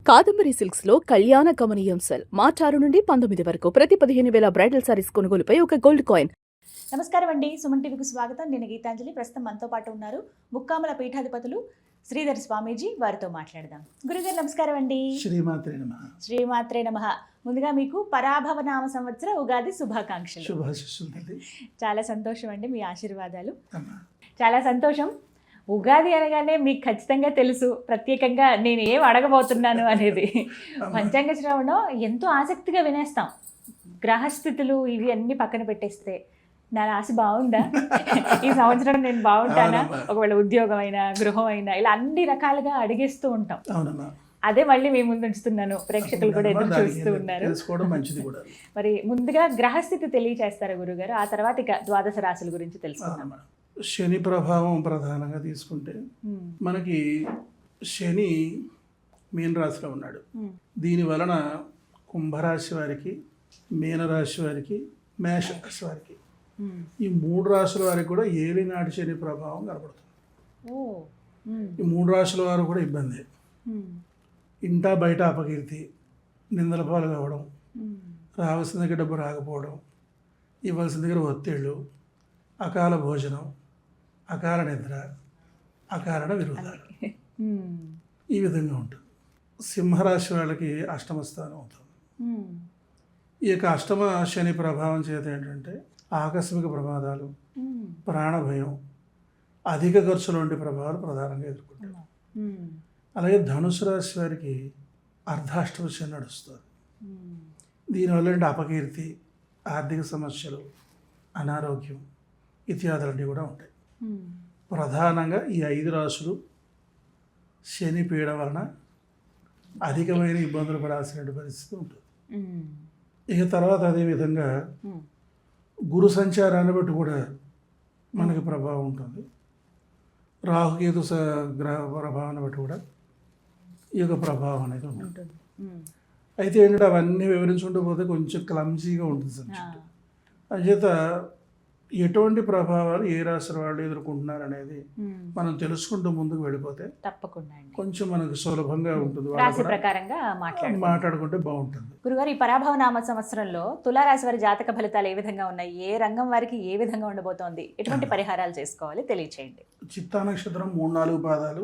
Kadambari silks లో కళ్యాణ గమనీయం cell మార్చి 6 నుండి 19 వరకు ప్రతి 15,000 బ్రైడల్ సారీస్ కొనుగోలుపై ఒక గోల్డ్ కాయిన్. నమస్కారం అండి, సుమన్ టీవీకి స్వాగతం. నేను గీతాంజలి. ప్రస్తుతం మనతో పాటు ఉన్నారు ముక్కామల పీఠాధిపతులు శ్రీధర్ స్వామీజీ. వారితో మాట్లాడదాం. గురుగారు నమస్కారం అండి. శ్రీమాత్రే నమః. శ్రీమాత్రే నమః. ముందుగా మీకు పరాభవ నామ సంవత్సర ఉగాది శుభాకాంక్షలు. శుభాశిస్సులు. చాలా సంతోషం అండి, మీ ఆశీర్వాదాలు. చాలా సంతోషం. ఉగాది అనగానే మీకు ఖచ్చితంగా తెలుసు ప్రత్యేకంగా నేను ఏం అడగబోతున్నాను అనేది. పంచాంగ శ్రవణం ఎంతో ఆసక్తిగా వినేస్తాం. గ్రహస్థితులు ఇవి అన్ని పక్కన పెట్టేస్తే నా రాశి బాగుందా, ఈ సంవత్సరం నేను బాగుంటానా, ఒకవేళ ఉద్యోగం అయినా గృహం అయినా ఇలా అన్ని రకాలుగా అడిగేస్తూ ఉంటాం. అదే మళ్ళీ మీ ముందు ఉంచుతున్నాను, ప్రేక్షకులు కూడా ఎదురు చూస్తూ ఉన్నారు. మరి ముందుగా గ్రహస్థితి తెలియచేస్తారా గురుగారు, ఆ తర్వాత ఇక ద్వాదశ రాశుల గురించి తెలుసుకుందాం. శని ప్రభావం ప్రధానంగా తీసుకుంటే మనకి శని మీన రాశిలో ఉన్నాడు. దీని వలన కుంభరాశి వారికి, మీనరాశి వారికి, మేషరాశి వారికి, ఈ 3 రాశుల వారికి కూడా ఏలినాటి శని ప్రభావం కనబడుతుంది. ఈ 3 రాశుల వారు కూడా ఇబ్బంది. ఇంటా బయట అపకీర్తి, నిందల పాలు కావడం, రావాల్సిన దగ్గర డబ్బు రాకపోవడం, ఇవ్వాల్సిన దగ్గర ఒత్తిళ్ళు, అకాల భోజనం, అకాల నిద్ర, అకారణ విరోధాలు, ఈ విధంగా ఉంటుంది. సింహరాశి వాళ్ళకి అష్టమ స్థానం అవుతుంది. ఈ యొక్క అష్టమ శని ప్రభావం చేత ఏంటంటే ఆకస్మిక ప్రమాదాలు, ప్రాణభయం, అధిక ఖర్చులు వంటి ప్రభావాలు ప్రధానంగా ఎదుర్కొంటారు. అలాగే ధనుసు రాశి వారికి అర్ధాష్టమ శని నడుస్తుంది. దీనివల్ల ఏంటి అపకీర్తి, ఆర్థిక సమస్యలు, అనారోగ్యం ఇత్యాదులన్నీ కూడా ఉంటాయి. ప్రధానంగా ఈ 5 రాశులు శని పీడ వలన అధికమైన ఇబ్బందులు పడాల్సిన పరిస్థితి ఉంటుంది. ఇక తర్వాత అదేవిధంగా గురు సంచారాన్ని బట్టి కూడా మనకి ప్రభావం ఉంటుంది. రాహుకేతు గ్రహ ప్రభావాన్ని బట్టి కూడా ఈ యొక్క ప్రభావం అనేది ఉంటుంది. అయితే ఏంటంటే అవన్నీ వివరించుకుంటూ పోతే కొంచెం క్లమ్జీగా ఉంటుంది సబ్జెక్ట్. అంచేత ఎటువంటి ప్రభావాలు ఏ రాశి వాళ్ళు ఎదుర్కొంటున్నారు అనేది మనం తెలుసుకుంటూ ముందుకు వెళ్ళిపోతే తప్పకుండా కొంచెం మనకు సులభంగా ఉంటుంది. రాశి ప్రకారంగా మాట్లాడుకుంటే బాగుంటుంది. గురుగారు, ఈ పరాభవ నామ సంవత్సరంలో తులారాశి వారి జాతక ఫలితాలు ఏ విధంగా ఉన్నాయి, ఏ రంగం వారికి ఏ విధంగా ఉండబోతోంది, ఎటువంటి పరిహారాలు చేసుకోవాలి తెలియచేయండి. చిత్తా నక్షత్రం 3-4 పాదాలు,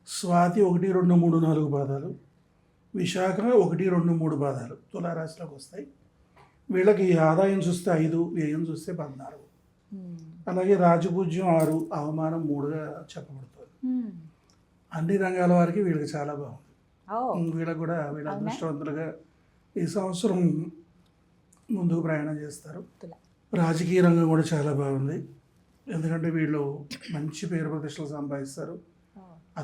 స్వాతి 1, 2, 3, 4 పాదాలు, విశాఖ 1, 2, 3 పాదాలు తులారాశిలోకి వస్తాయి. వీళ్ళకి ఆదాయం చూస్తే 5, వ్యయం చూస్తే 14. అలాగే రాజపూజ్యం 6, అవమానం 3గా చెప్పబడుతుంది. అన్ని రంగాల వారికి వీళ్ళకి చాలా బాగుంది. వీళ్ళకి కూడా వీళ్ళ అదృష్టవంతులుగా ఈ సంవత్సరం ముందుకు ప్రయాణం చేస్తారు. రాజకీయ రంగం కూడా చాలా బాగుంది. ఎందుకంటే వీళ్ళు మంచి పేరు ప్రతిష్టలు సంపాదిస్తారు,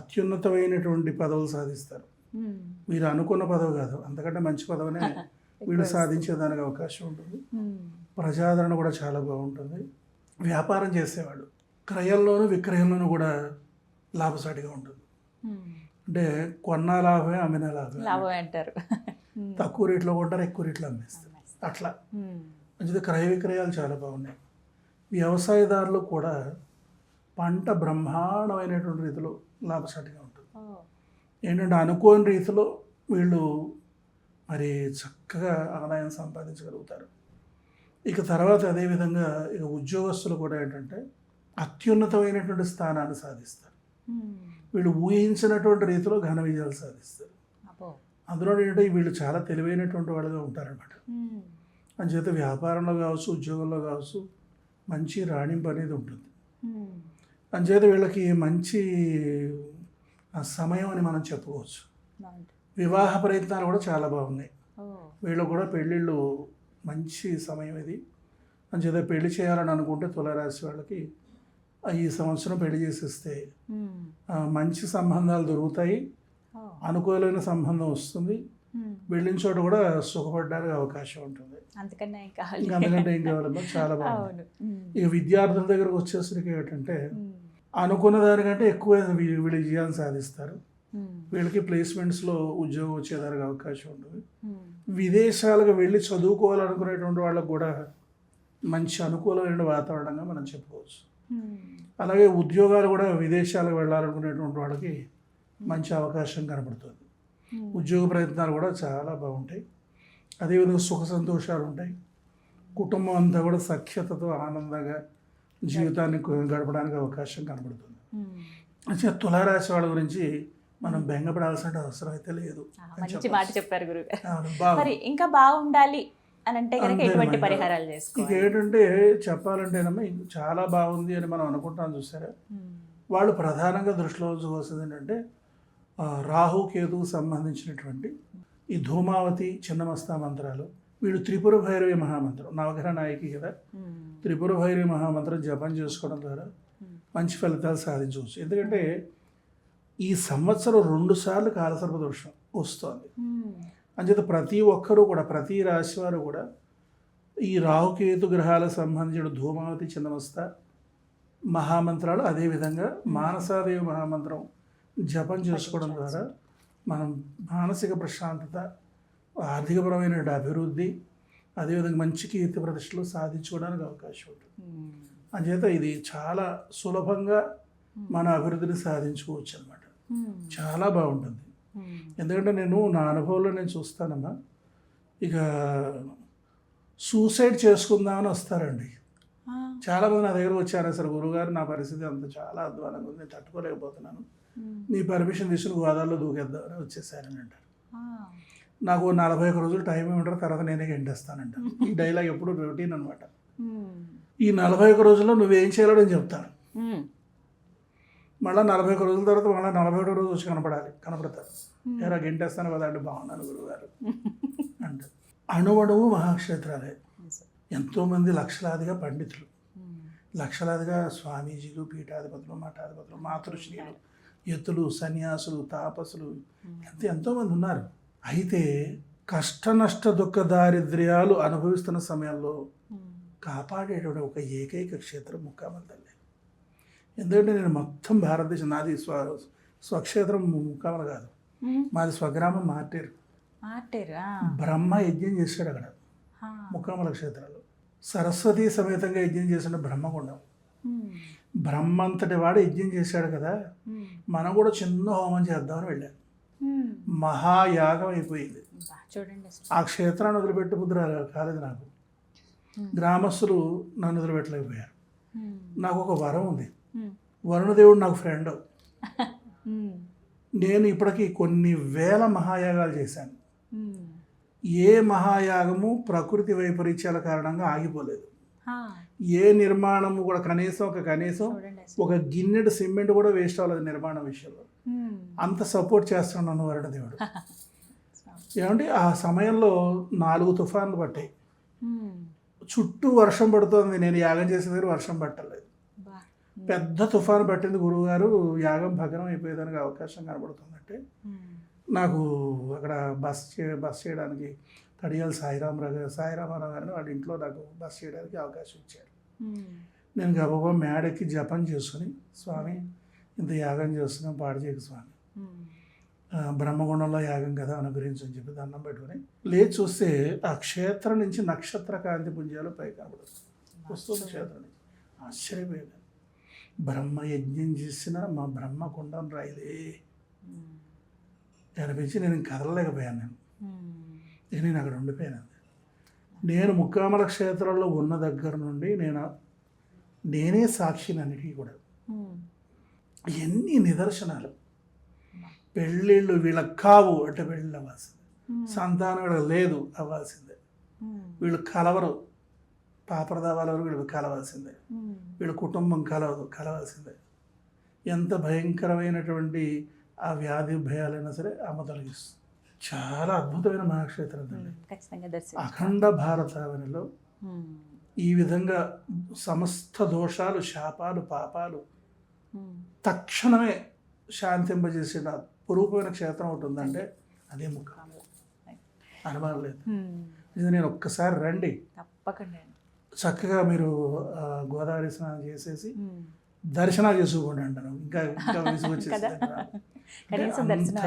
అత్యున్నతమైనటువంటి పదవులు సాధిస్తారు. మీరు అనుకున్న పదవి కాదు, అంతకంటే మంచి పదవినే వీళ్ళు సాధించేదానికి అవకాశం ఉంటుంది. ప్రజాదరణ కూడా చాలా బాగుంటుంది. వ్యాపారం చేసేవాడు క్రయంలోనూ విక్రయంలోనూ కూడా లాభసాటిగా ఉంటుంది. అంటే కొన్న లాభమే, అమ్మిన లాభమే అంటారు. తక్కువ రేట్లో కొంటారు, ఎక్కువ రేట్లో అమ్మేస్తారు. అట్లా మంచిది. క్రయ విక్రయాలు చాలా బాగున్నాయి. వ్యవసాయదారులు కూడా పంట బ్రహ్మాండమైనటువంటి రీతిలో లాభసాటిగా ఉంటుంది. ఏంటంటే అనుకోని రీతిలో వీళ్ళు మరి చక్కగా ఆదాయం సంపాదించగలుగుతారు. ఇక తర్వాత అదేవిధంగా ఇక ఉద్యోగస్తులు కూడా ఏంటంటే అత్యున్నతమైనటువంటి స్థానాన్ని సాధిస్తారు. వీళ్ళు ఊహించినటువంటి రీతిలో ఘన విజయాలు సాధిస్తారు. అందులో ఏంటంటే వీళ్ళు చాలా తెలివైనటువంటి వాళ్ళుగా ఉంటారన్నమాట. అంచేత వ్యాపారంలో కావచ్చు, ఉద్యోగంలో కావచ్చు మంచి రాణింపు అనేది ఉంటుంది. అంచేత వీళ్ళకి మంచి సమయం అని మనం చెప్పుకోవచ్చు. వివాహ ప్రయత్నాలు కూడా చాలా బాగున్నాయి. వీళ్ళు కూడా పెళ్ళిళ్ళు మంచి సమయం ఇది. అంచేత పెళ్లి చేయాలని అనుకుంటే తులారాశి వాళ్ళకి ఈ సంవత్సరం పెళ్లి చేసేస్తే మంచి సంబంధాలు దొరుకుతాయి, అనుకూలమైన సంబంధం వస్తుంది, వెళ్ళిన చోట కూడా సుఖపడడానికి అవకాశం ఉంటుంది. అంతకంటే ఏం కావాలన్నా చాలా బాగుంది. ఇక విద్యార్థుల దగ్గరకు వచ్చేసరికి ఏంటంటే అనుకున్న దానికంటే ఎక్కువ వీళ్ళు విజయాన్ని సాధిస్తారు. వీళ్ళకి ప్లేస్మెంట్స్లో ఉద్యోగం వచ్చేదానికి అవకాశం ఉంటుంది. విదేశాలకు వెళ్ళి చదువుకోవాలనుకునేటువంటి వాళ్ళకు కూడా మంచి అనుకూలమైన వాతావరణంగా మనం చెప్పుకోవచ్చు. అలాగే ఉద్యోగాలు కూడా విదేశాలకు వెళ్ళాలనుకునేటువంటి వాళ్ళకి మంచి అవకాశం కనబడుతుంది. ఉద్యోగ ప్రయత్నాలు కూడా చాలా బాగుంటాయి. అదేవిధంగా సుఖ సంతోషాలు ఉంటాయి. కుటుంబం అంతా కూడా సఖ్యతతో ఆనందంగా జీవితాన్ని గడపడానికి అవకాశం కనబడుతుంది. అంటే తులారాశి వాళ్ళ గురించి మనం బెంగపడాల్సిన అవసరం అయితే లేదు. మంచి మాట చెప్పారు గురుగారు. అవును, బాగుంది. మరి ఇంకా బాగుండాలి అని అంటే కనుక ఎటువంటి పరిహారాలు ఇక చేసుకోవాలి? ఏంటంటే చెప్పాలంటేనమ్మా చాలా బాగుంది అని మనం అనుకుంటాం చూసారా, వాళ్ళు ప్రధానంగా దృష్టిలో ఉంచుకోవాల్సింది ఏంటంటే రాహు కేతుకు సంబంధించినటువంటి ఈ ధూమావతి చిన్నమస్తా మంత్రాలు, వీళ్ళు త్రిపుర భైరవి మహామంత్రం నవగ్రహ నాయకి కదా, త్రిపుర భైరవి మహామంత్రం జపం చేసుకోవడం ద్వారా మంచి ఫలితాలు సాధించవచ్చు. ఎందుకంటే ఈ సంవత్సరం 2 సార్లు కాలసర్ప దోషం వస్తుంది. అంచేత ప్రతి ఒక్కరూ కూడా, ప్రతి రాశి వారు కూడా ఈ రాహుకేతు గ్రహాలకు సంబంధించిన ధూమావతి చిన్నమస్త మహామంత్రాలు, అదేవిధంగా మానసాదేవి మహామంత్రం జపం చేసుకోవడం ద్వారా మనం మానసిక ప్రశాంతత, ఆర్థికపరమైన అభివృద్ధి, అదేవిధంగా మంచి కీర్తి ప్రతిష్టలు సాధించుకోవడానికి అవకాశం ఉంటుంది. అంచేత ఇది చాలా సులభంగా మన అభివృద్ధిని సాధించుకోవచ్చు అన్నమాట. చాలా బాగుంటుంది. ఎందుకంటే నా అనుభవంలో నేను చూస్తానమ్మా, ఇక సూసైడ్ చేసుకుందామని వస్తారండి చాలామంది నా దగ్గర వచ్చారు. అసలు గురువుగారు నా పరిస్థితి అంత చాలా అధ్వానంగా ఉంది, నేను తట్టుకోలేకపోతున్నాను, మీ పర్మిషన్ తీసుకుని గోదావరిలో దూకేద్దామని వచ్చేసారని అంటారు. నాకు 41 రోజులు టైం ఏమంటారు, తర్వాత నేనే గెంటేస్తానంట. ఈ డైలాగ్ ఎప్పుడు రొటీన్ అనమాట. ఈ 41 రోజుల్లో నువ్వేం చేయాలో నేను చెప్తాను. మళ్ళీ 41 రోజుల తర్వాత మళ్ళీ 41 రోజు వచ్చి కనపడతారు. ఎరా గెంటేస్తాను కదా అంటే బాగున్నాను గురువుగారు అంటే. అణువణువు మహాక్షేత్రాలే. ఎంతోమంది లక్షలాదిగా పండితులు, లక్షలాదిగా స్వామీజీలు, పీఠాధిపతులు, మఠాధిపతులు, మాతృశ్రీలు, యతులు, సన్యాసులు, తాపసులు ఎంతోమంది ఉన్నారు. అయితే కష్ట నష్ట దుఃఖ దారిద్ర్యాలు అనుభవిస్తున్న సమయంలో కాపాడేటువంటి ఒక ఏకైక క్షేత్రం ముక్కామల తల్లి. ఎందుకంటే నేను మొత్తం భారతదేశం, నాది స్వక్షేత్రం ముక్కామల కాదు, మాది స్వగ్రామం మార్టేరు. బ్రహ్మ యజ్ఞం చేశాడు అక్కడ ముక్కామల క్షేత్రంలో. సరస్వతి సమేతంగా యజ్ఞం చేసిన బ్రహ్మగుండం. బ్రహ్మంతటి వాడు యజ్ఞం చేశాడు కదా, మనం కూడా చిన్న హోమం చేద్దామని వెళ్ళాను. మహాయాగం అయిపోయింది. ఆ క్షేత్రాన్ని వదిలిపెట్టి బుద్ధి కాలేదు నాకు. గ్రామస్తులు నన్ను వదిలిపెట్టలేకపోయారు. నాకు ఒక వరం ఉంది, వరుణదేవుడు నాకు ఫ్రెండ్. నేను ఇప్పటికీ కొన్ని వేల మహాయాగాలు చేశాను. ఏ మహాయాగము ప్రకృతి వైపరీత్యాల కారణంగా ఆగిపోలేదు. ఏ నిర్మాణము కూడా కనీసం ఒక గిన్నెడు సిమెంట్ కూడా వేస్ట్ అవ్వలేదు నిర్మాణ విషయంలో. అంత సపోర్ట్ చేస్తున్నాను వరుణదేవుడు. ఏమంటే ఆ సమయంలో 4 తుఫాన్లు పట్టాయి, చుట్టూ వర్షం పడుతోంది. నేను యాగం చేసే దగ్గర వర్షం పట్టలేదు. పెద్ద తుఫాను పట్టింది. గురువుగారు యాగం భగ్నం అయిపోయేదానికి అవకాశం కనబడుతుందంటే నాకు అక్కడ బస్ చేయడానికి తడియాల సాయిరామారావు గారిని వాళ్ళ ఇంట్లో నాకు బస్ చేయడానికి అవకాశం ఇచ్చారు. నేను గబగబా మేడకి జపం చేసుకుని, స్వామి ఇంత యాగం చేస్తున్నాం, పాడు చేయకు స్వామి, బ్రహ్మగుండంలో యాగం కదా అనుగ్రహించని చెప్పి దండం పెట్టుకుని లేచి చూస్తే ఆ క్షేత్రం నుంచి నక్షత్ర కాంతి పుంజాలు పై కనబడుతుంది వస్తుంది క్షేత్రం నుంచి. ఆశ్చర్యపోయాను. బ్రహ్మ యజ్ఞం చేసిన మా బ్రహ్మగుండం రాయిలే అనిపించి నేను కదలలేకపోయాను. నేను అక్కడ ఉండిపోయాను. నేను ముక్కామల క్షేత్రంలో ఉన్న దగ్గర నుండి నేనే సాక్షిని అన్నిటికీ కూడా. ఎన్ని నిదర్శనాలు. పెళ్ళిళ్ళు వీళ్ళకి కావు అంటే పెళ్ళిళ్ళు అవ్వాల్సిందే, సంతానం వీళ్ళకి లేదు అవ్వాల్సిందే, వీళ్ళు కలవరు పాపరదావాల వరకు వీళ్ళు కలవాల్సిందే, వీళ్ళ కుటుంబం కలవాల్సిందే. ఎంత భయంకరమైనటువంటి ఆ వ్యాధి భయాలైనా సరే అమ్మ తొలగిస్తుంది. చాలా అద్భుతమైన మహాక్షేత్రం తల్లి. అఖండ భారతావనిలో ఈ విధంగా సమస్త దోషాలు, శాపాలు, పాపాలు తక్షణమే శాంతింపజేసిన పురూపమైన క్షేత్రం ఒకటి ఉందంటే అదే ముక్కామల. అనుమానం లేదు. ఇది నేను ఒక్కసారి రండి, తప్పకుండా చక్కగా మీరు గోదావరి స్నానం చేసేసి దర్శనాలు చేసుకోండి అంటాను. ఇంకా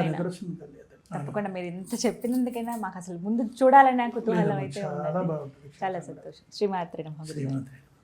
నిదర్శనం తెలియదు. తప్పకుండా మీరు ఇంత చెప్పినందుకైనా మాకు అసలు ముందు చూడాలనే కుతూహలం అయితే చాలా బాగుంటుంది. చాలా సంతోషం. శ్రీమాత్రి నమః. శ్రీమాత్రి.